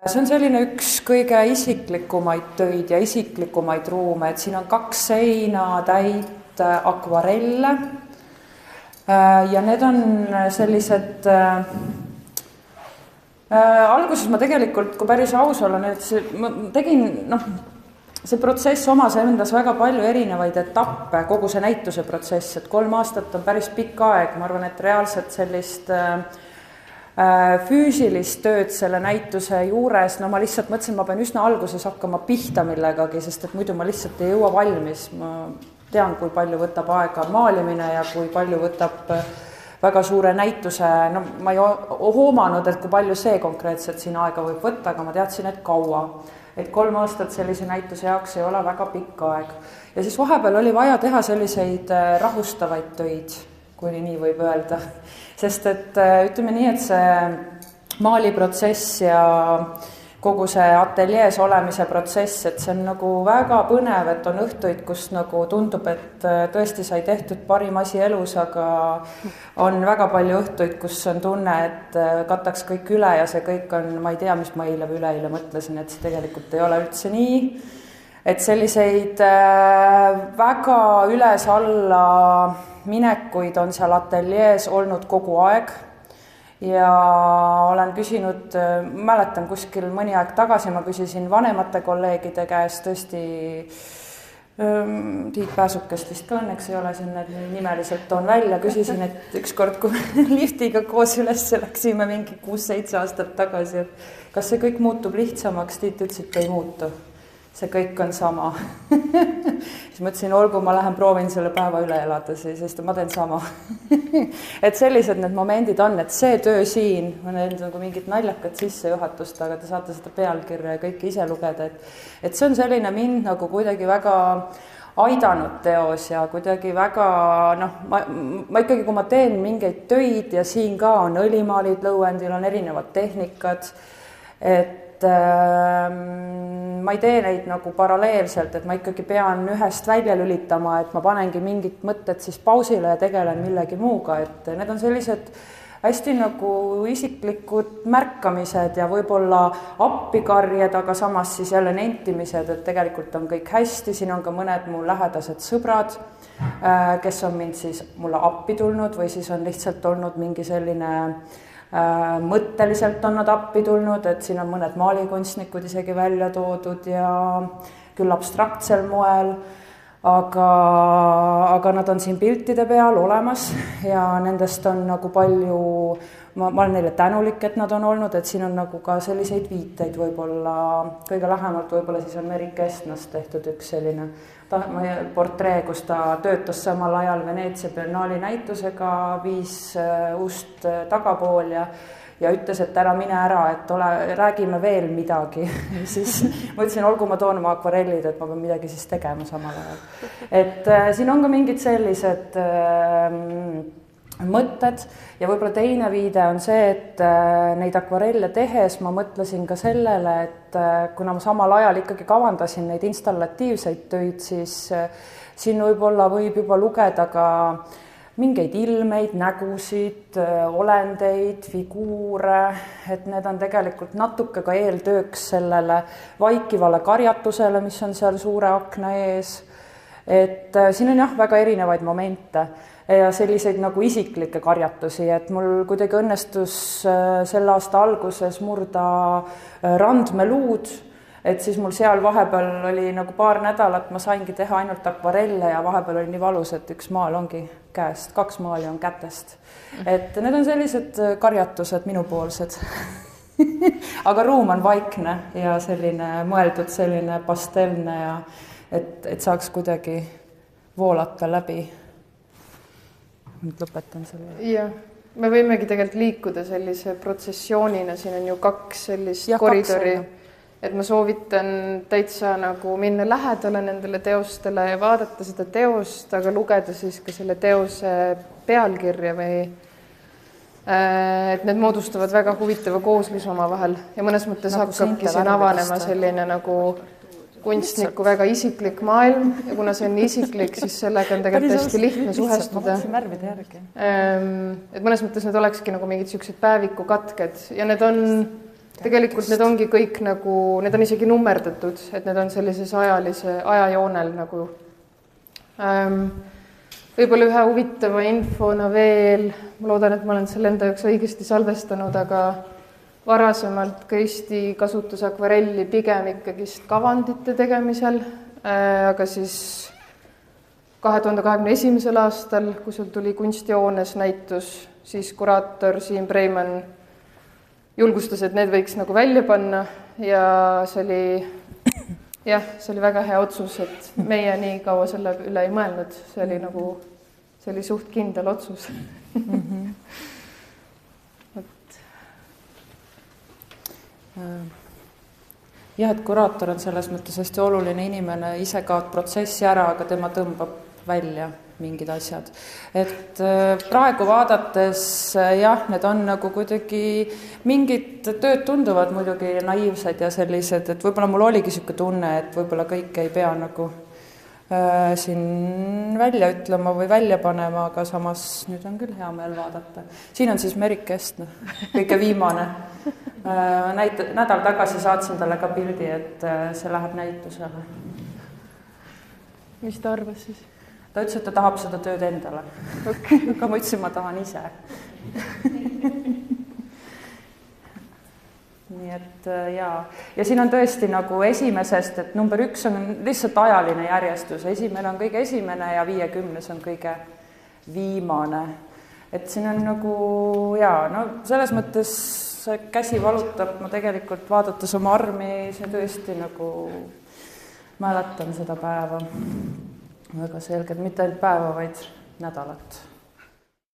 See on selline üks kõige isiklikumaid töid ja isiklikumaid ruume, et siin on 2 seina täit akvarelle ja need on sellised alguses ma tegelikult, kui päris aus olla, ma tegin, see protsess omas endas väga palju erinevaid etappe, kogu see näituse protsess, et 3 aastat on päris pikk aeg, ma arvan, et reaalselt sellist füüsilist tööd selle näituse juures, ma lihtsalt mõtlesin, ma pean üsna alguses hakkama pihta millegagi, sest et muidu ma lihtsalt ei jõua valmis. Ma tean, kui palju võtab aega maalimine ja kui palju võtab väga suure näituse, ma ei hoomanud, et kui palju see konkreetselt siin aega võib võtta, aga ma teadsin, et kaua. Et 3 aastat sellise näituse jaoks ei ole väga pikk aeg. Ja siis vahepeal oli vaja teha selliseid rahustavaid töid, kui nii võib öelda. Sest et ütleme nii, et see maaliprotsess ja kogu see ateljees olemise protsess, et see on nagu väga põnev, et on õhtuid, kus nagu tundub, et tõesti sai tehtud parim asi elus, aga on väga palju õhtuid, kus on tunne, et kataks kõik üle ja see kõik on, ma ei tea, mis ma eile või üleeile mõtlesin, et see tegelikult ei ole üldse nii. Et selliseid väga üles-alla minekuid on seal ateljees olnud kogu aeg ja olen küsinud, mäletan kuskil mõni aeg tagasi, ma küsisin vanemate kolleegide käest tõesti, Tiit Pääsukest vist ka õnneks ei ole siin, et nimeliselt toon välja, küsisin, et ükskord, kui liftiga koos üles läksime mingi 6-7 aastat tagasi, et kas see kõik muutub lihtsamaks, Tiit ütles, et ei muutu. See kõik on sama. Siis mõtlesin, olgu, ma lähen proovin selle päeva üle elada, sest ma teen sama. Et sellised need momendid on, et see töö siin, ma näen nagu mingit naljakat sissejuhatust, aga te saate seda pealkirja ja kõike ise lugeda, et see on selline mind nagu kuidagi väga aidanud teos ja kuidagi väga, ma ikkagi, kui ma teen mingeid töid ja siin ka on õlimaalid lõuendil, on erinevad tehnikad, et ma ei tee neid nagu paralleelselt, et ma ikkagi pean ühest välja lülitama, et ma panengi mingid mõtted siis pausile ja tegelen millegi muuga, et need on sellised hästi nagu isiklikud märkamised ja võib-olla appikarjed, aga samas siis jälle nentimised, et tegelikult on kõik hästi, siin on ka mõned mu lähedased sõbrad, kes on mind siis mulle appi tulnud või siis on lihtsalt olnud mingi selline mõtteliselt on nad appi tulnud, et siin on mõned maalikunstnikud isegi välja toodud ja küll abstraktsel moel, aga nad on siin piltide peal olemas ja nendest on nagu palju, ma olen neile tänulik, et nad on olnud, et siin on nagu ka selliseid viiteid võib-olla, kõige lähemalt võib-olla siis on Merik Estnast tehtud üks selline portree, kus ta töötas samal ajal Veneetsia biennaali näitusega, 5 ust tagapool ja ütles, et ära mine ära, et räägime veel midagi. Siis ma ütlesin, olgu ma toon oma akvarellid, et ma pean midagi siis tegema samal ajal. Et siin on ka mingid sellised mõtted ja võib-olla teine viide on see, et neid akvarelle tehes ma mõtlesin ka sellele, et kuna ma samal ajal ikkagi kavandasin neid installatiivseid töid, siis siin võib-olla võib juba lugeda ka mingeid ilmeid, nägusid, olendeid, figuure, et need on tegelikult natuke ka eeltööks sellele vaikivale karjatusele, mis on seal suure akna ees. Et siin on jah väga erinevaid momente ja selliseid nagu isiklikke karjatusi, et mul kuidagi õnnestus selle aasta alguses murda randmeluud, et siis mul seal vahepeal oli nagu paar nädalat, ma saingi teha ainult akvarelle ja vahepeal oli nii valus, et üks maal ongi käest, 2 maali on kätest. Et need on sellised karjatused minupoolsed. Aga ruum on vaikne ja selline mõeldud selline pastelne ja et saaks kuidagi voolata läbi. Nüüd lõpetan selle. Jah, me võimegi tegelikult liikuda sellise protsessioonina, siin on ju 2 sellist koridori, et ma soovitan täitsa nagu minna lähedale nendele teostele ja vaadata seda teost, aga lugeda siis ka selle teose pealkirja või et need moodustavad väga huvitava kooslisu oma vahel ja mõnes mõttes nagu hakkabki siin avanema selline nagu kunstniku väga isiklik maailm ja kuna see on isiklik, siis sellega on tegelikult hästi lihtne suhestuda. Et mõnes mõttes need olekski nagu mingid siuksed päevikukatked ja need on tegelikult need ongi kõik nagu, need on isegi nummerdatud, et need on sellises ajajoonel nagu. Võib-olla ühe huvitava infona veel, ma loodan, et ma olen selle enda jaoks õigesti salvestanud, aga varasemalt Kristi kasutas akvarelli pigem ikkagist kavandite tegemisel, aga siis 2021. aastal, kui sul tuli Kunstijoones näitus, siis kuraator Siim Preimann julgustas, et need võiks nagu välja panna ja see oli väga hea otsus, et meie nii kaua selle üle ei mõelnud, see oli suht kindel otsus. Jah, et kuraator on selles mõttes hästi oluline inimene, ise kaod protsessi ära, aga tema tõmbab välja mingid asjad. Et praegu vaadates jah, need on nagu kuidagi mingid tööd tunduvad muidugi naiivsed ja sellised, et võib-olla mul oligi niisugune tunne, et võib-olla kõike ei pea nagu siin välja ütlema või välja panema, aga samas nüüd on küll hea meel vaadata. Siin on siis Merik Kestner, kõige viimane. Nädal tagasi saatsin talle ka pildi, et see läheb näitusele. Mis ta arvas siis? Ta ütles, et ta tahab seda tööd endale. Okay. Aga ma ütlesin, ma tahan ise. Nii et jaa. Ja siin on tõesti nagu esimesest, et number 1 on lihtsalt ajaline järjestus. Esimene on kõige esimene ja 50 on kõige viimane. Et siin on nagu, jaa, no selles mõttes käsi valutab, ma tegelikult vaadates oma armi, see tõesti nagu mäletan seda päeva väga selgelt, mitte ainult päeva, vaid nädalat.